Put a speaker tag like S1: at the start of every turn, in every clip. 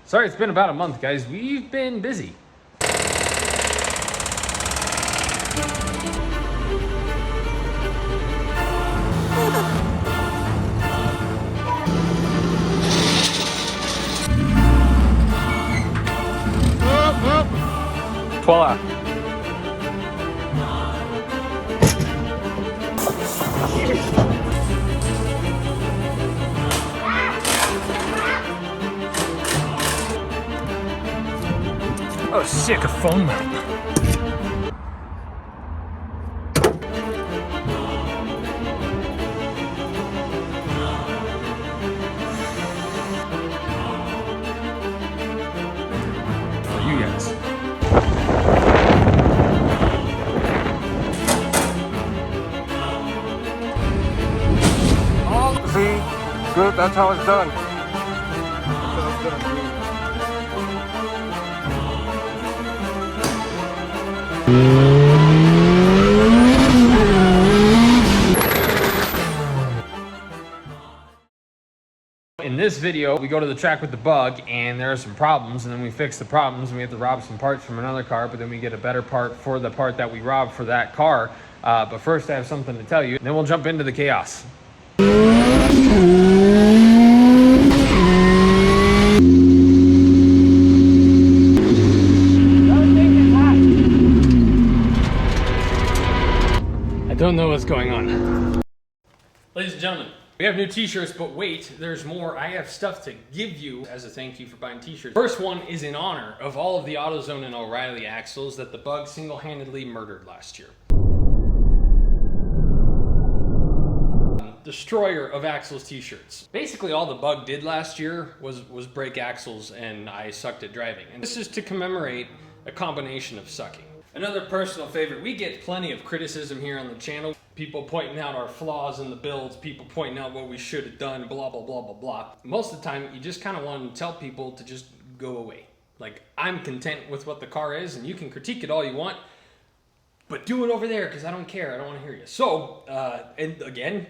S1: Sorry, it's been about a month, guys. We've been busy. Voila. Oh, sick of foam. For you guys.
S2: Oh, see? Good, that's how it's done.
S1: In this video, we go to the track with the bug and there are some problems, and then we fix the problems and we have to rob some parts from another car, but then we get a better part for the part that we robbed for that car. But first I have something to tell you, and then we'll jump into the chaos. I don't know what's going on. Ladies and gentlemen, we have new t-shirts, but wait, there's more. I have stuff to give you as a thank you for buying t-shirts. First one is in honor of all of the AutoZone and O'Reilly axles that the bug single-handedly murdered last year. Destroyer of axles t-shirts. Basically all the bug did last year was break axles, and I sucked at driving. And this is to commemorate a combination of sucking. Another personal favorite, we get plenty of criticism here on the channel. People pointing out our flaws in the builds, people pointing out what we should have done, blah, blah, blah, blah, blah. Most of the time, you just kind of want to tell people to just go away. Like, I'm content with what the car is, and you can critique it all you want, but do it over there, because I don't care. I don't want to hear you. So, and again,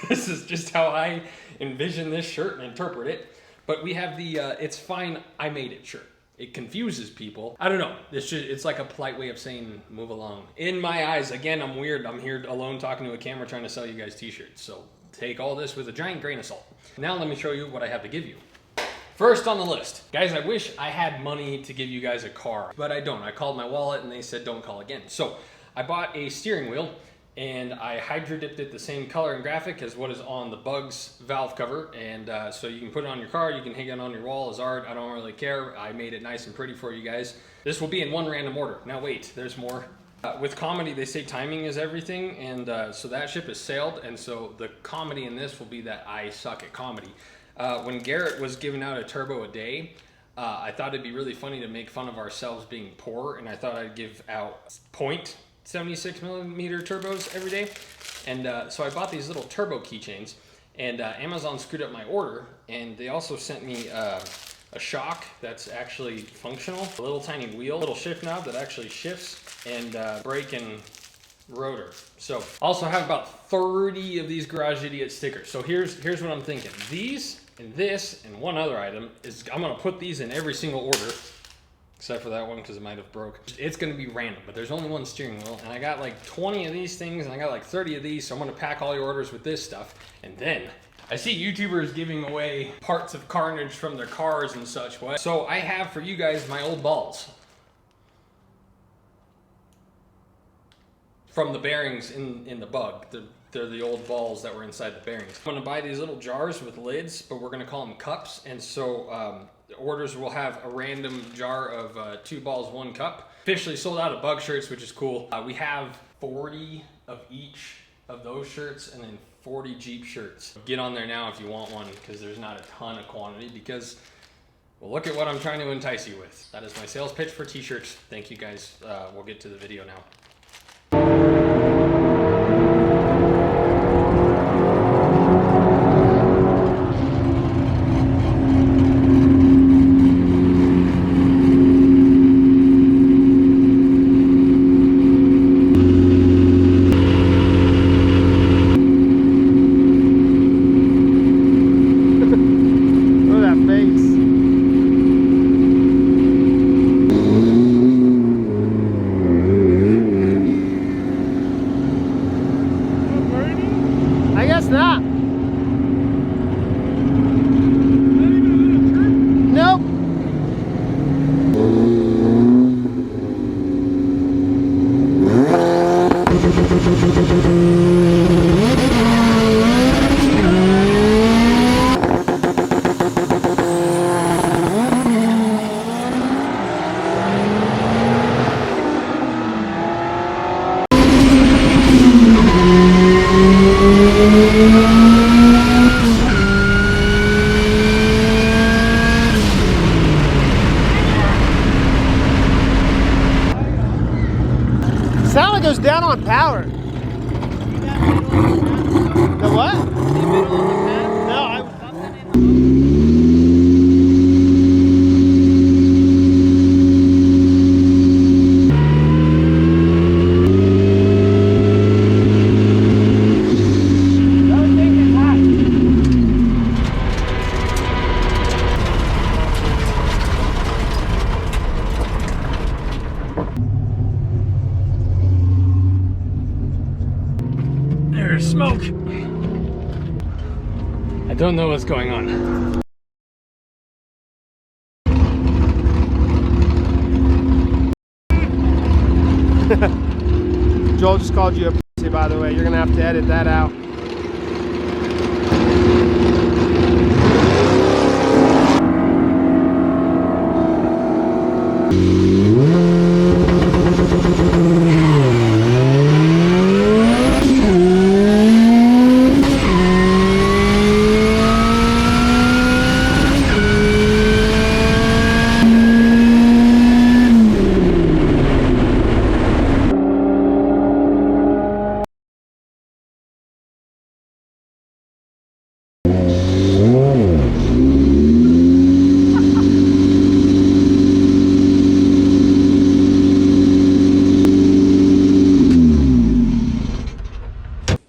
S1: this is just how I envision this shirt and interpret it. But we have the It's Fine, I Made It shirt. It confuses people. I don't know. It's like a polite way of saying move along. In my eyes, again, I'm weird. I'm here alone talking to a camera trying to sell you guys t-shirts. So take all this with a giant grain of salt. Now let me show you what I have to give you. First on the list. Guys, I wish I had money to give you guys a car, but I don't. I called my wallet and they said don't call again. So I bought a steering wheel and I hydro dipped it the same color and graphic as what is on the Bug's valve cover, and so you can put it on your car, you can hang it on your wall as art. I don't really care. I made it nice and pretty for you guys. This will be in one random order. Now wait, there's more. With comedy, they say timing is everything, and so that ship has sailed, and so the comedy in this will be that I suck at comedy. When Garrett was giving out a turbo a day, I thought it'd be really funny to make fun of ourselves being poor, and I thought I'd give out 0.76 millimeter turbos every day. And so I bought these little turbo keychains, and Amazon screwed up my order, and they also sent me a shock that's actually functional, a little tiny wheel, little shift knob that actually shifts, and brake and rotor. So also have about 30 of these Garage Idiot stickers. So here's what I'm thinking. These and this and one other item is I'm gonna put these in every single order, except for that one because it might have broke. It's gonna be random, but there's only one steering wheel, and I got like 20 of these things, and I got like 30 of these, so I'm gonna pack all your orders with this stuff. And then I see YouTubers giving away parts of carnage from their cars and such. What? So I have for you guys my old balls from the bearings in the Bug. They're the old balls that were inside the bearings. I'm gonna buy these little jars with lids, but we're gonna call them cups, and so the orders will have a random jar of 2 balls, 1 cup. Officially sold out of Bug shirts, which is cool. We have 40 of each of those shirts, and then 40 Jeep shirts. Get on there now if you want one, because there's not a ton of quantity, because, well, look at what I'm trying to entice you with. That is my sales pitch for t-shirts. Thank you guys. We'll get to the video now.
S3: it goes down on power. The what? No, I was
S1: There's smoke. I don't know what's going on.
S3: Joel just called you a pussy, by the way. You're gonna have to edit that out.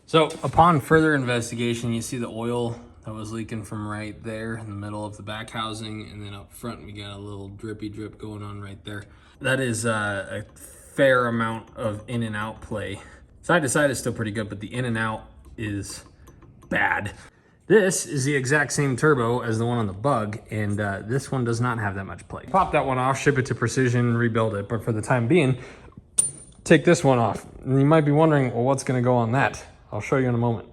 S1: So upon further investigation, you see the oil that was leaking from right there in the middle of the back housing, and then up front we got a little drippy drip going on right there. That is a fair amount of in and out play. Side to side is still pretty good, but the in and out is bad. This is the exact same turbo as the one on the Bug, and this one does not have that much play. Pop that one off, ship it to Precision, rebuild it, but for the time being, take this one off. And you might be wondering, well, what's gonna go on that? I'll show you in a moment.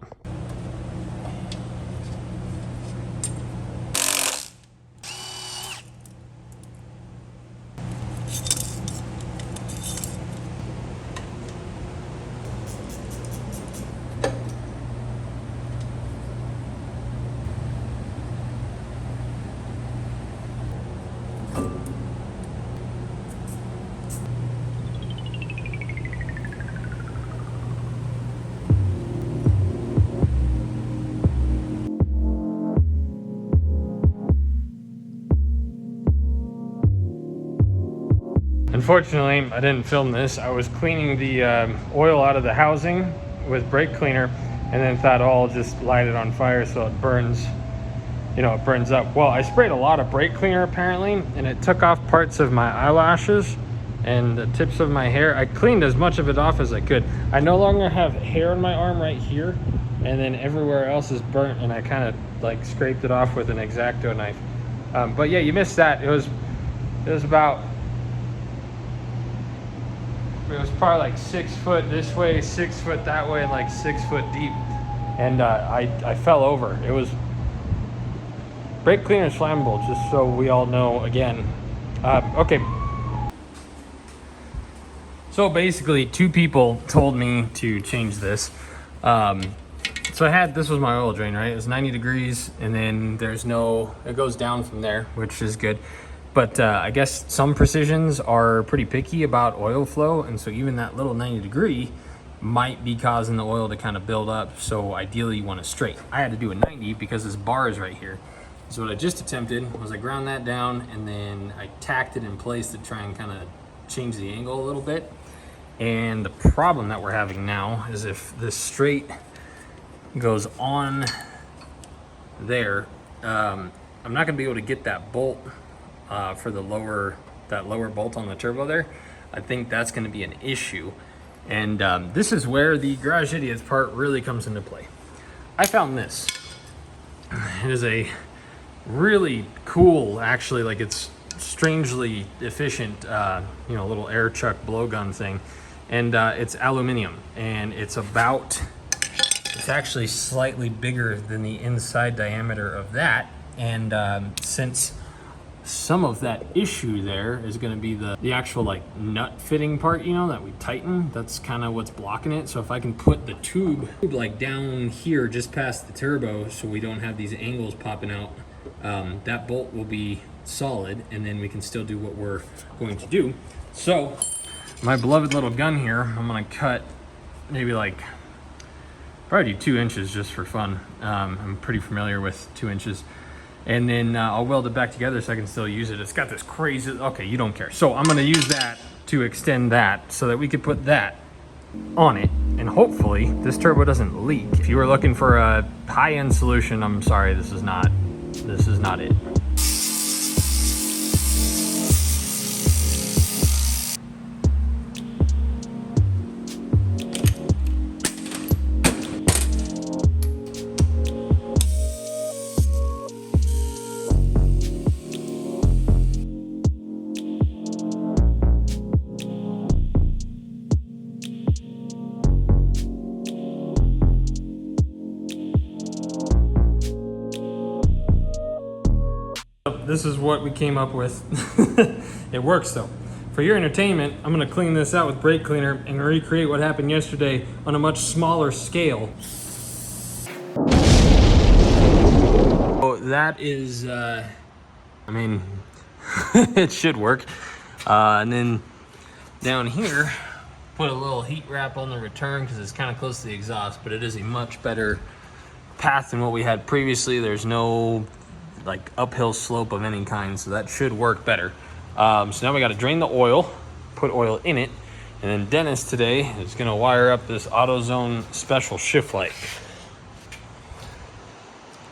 S1: Unfortunately, I didn't film this. I was cleaning the oil out of the housing with brake cleaner, and then thought, oh, I'll just light it on fire so it burns, you know, it burns up. Well, I sprayed a lot of brake cleaner apparently, and it took off parts of my eyelashes and the tips of my hair. I cleaned as much of it off as I could. I no longer have hair on my arm right here, and then everywhere else is burnt, and I kind of like scraped it off with an X-Acto knife. But yeah, you missed that. It was about, it was probably like 6 foot this way, 6 foot that way, and like 6 foot deep. And I fell over. It was, brake cleaner is flammable, just so we all know again. Okay. So basically, two people told me to change this. So I had, this was my oil drain, right? It was 90 degrees, and then there's no, it goes down from there, which is good. But I guess some Precisions are pretty picky about oil flow, and so even that little 90 degree might be causing the oil to kind of build up. So ideally you want it straight. I had to do a 90 because this bar is right here. So what I just attempted was I ground that down, and then I tacked it in place to try and kind of change the angle a little bit. And the problem that we're having now is if this straight goes on there, I'm not gonna be able to get that bolt for the lower bolt on the turbo there. I think that's going to be an issue, and this is where the Garage Idiots part really comes into play. I found this. It is a really cool, actually, like it's strangely efficient, you know, little air chuck blowgun thing, and it's aluminum, and it's actually slightly bigger than the inside diameter of that, and since some of that issue there is going to be the actual like nut fitting part, you know, that we tighten. That's kind of what's blocking it. So if I can put the tube like down here just past the turbo so we don't have these angles popping out, that bolt will be solid, and then we can still do what we're going to do. So I'm my beloved little gun here, I'm gonna cut maybe like, probably do 2 inches just for fun. I'm pretty familiar with 2 inches. And then I'll weld it back together so I can still use it. It's got this crazy, okay, you don't care. So I'm gonna use that to extend that so that we could put that on it. And hopefully this turbo doesn't leak. If you were looking for a high-end solution, I'm sorry, this is not it. This is what we came up with. It works though. For your entertainment, I'm gonna clean this out with brake cleaner and recreate what happened yesterday on a much smaller scale. Oh, that is, I mean, it should work. And then down here, put a little heat wrap on the return because it's kind of close to the exhaust, but it is a much better path than what we had previously. There's no like uphill slope of any kind, so that should work better. So now we got to drain the oil, put oil in it, and then Dennis today is going to wire up this AutoZone special shift light.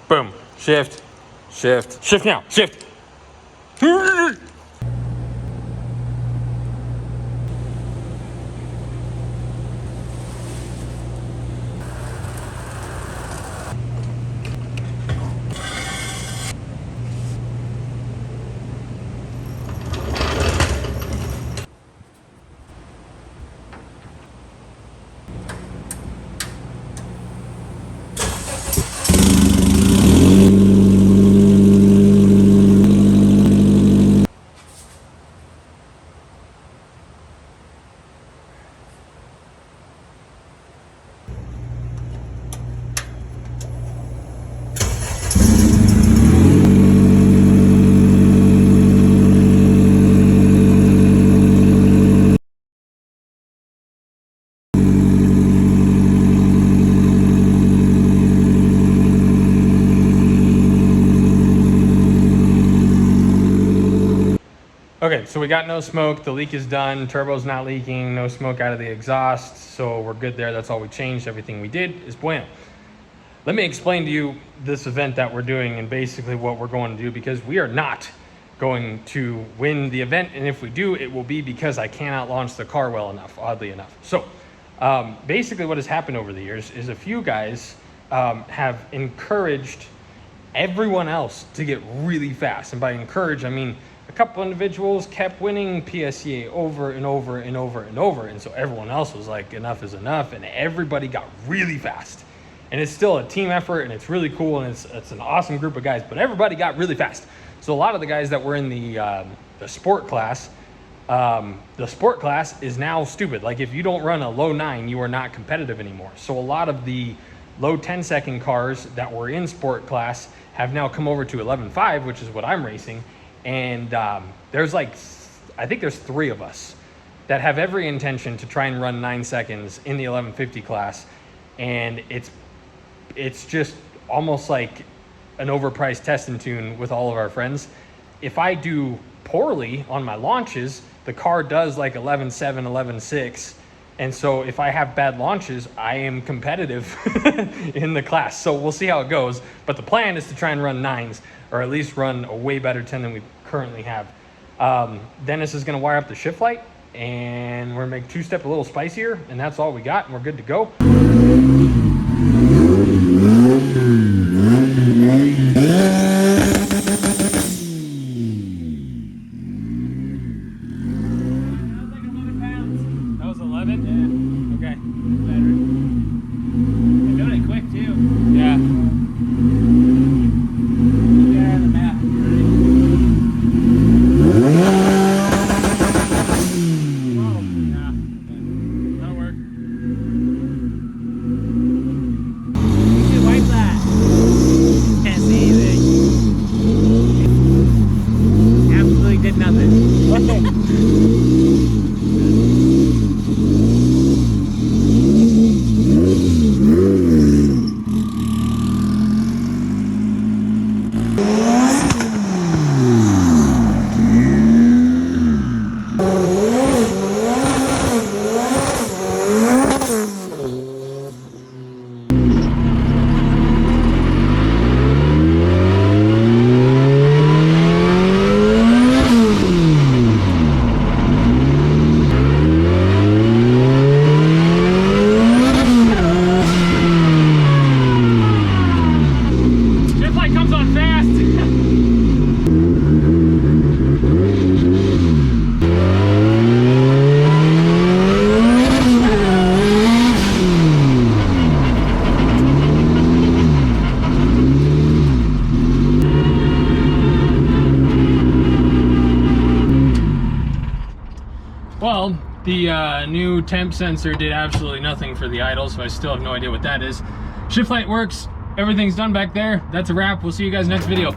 S1: Boom, shift, shift, shift now, shift. Okay, so we got no smoke, the leak is done, turbo's not leaking, no smoke out of the exhaust, so we're good there. That's all we changed. Everything we did is bueno. Let me explain to you this event that we're doing and basically what we're going to do, because we are not going to win the event, and if we do, it will be because I cannot launch the car well enough, oddly enough. So basically what has happened over the years is a few guys have encouraged everyone else to get really fast, and by encourage I mean a couple individuals kept winning PSEA over and over and over and over, and so everyone else was like, enough is enough, and everybody got really fast. And it's still a team effort, and it's really cool, and it's an awesome group of guys, but everybody got really fast. So a lot of the guys that were in the sport class is now stupid. Like if you don't run a low 9, you are not competitive anymore. So a lot of the low 10-second cars that were in sport class have now come over to 11.5, which is what I'm racing. And there's like, I think there's 3 of us that have every intention to try and run 9 seconds in the 1150 class. And it's just almost like an overpriced test and tune with all of our friends. If I do poorly on my launches, the car does like 11.7, 11.6. And so if I have bad launches, I am competitive in the class. So we'll see how it goes. But the plan is to try and run 9s, or at least run a way better 10 than we currently have. Dennis is going to wire up the shift light, and we're going to make two-step a little spicier, and that's all we got, and we're good to go. That was 11? Yeah. Okay. Better. They're doing it quick too. Yeah. Yeah, the map. That'll work. You should wipe that. Can't see anything. Absolutely did nothing. Well, the new temp sensor did absolutely nothing for the idle, so I still have no idea what that is. Shift light works. Everything's done back there. That's a wrap. We'll see you guys next video.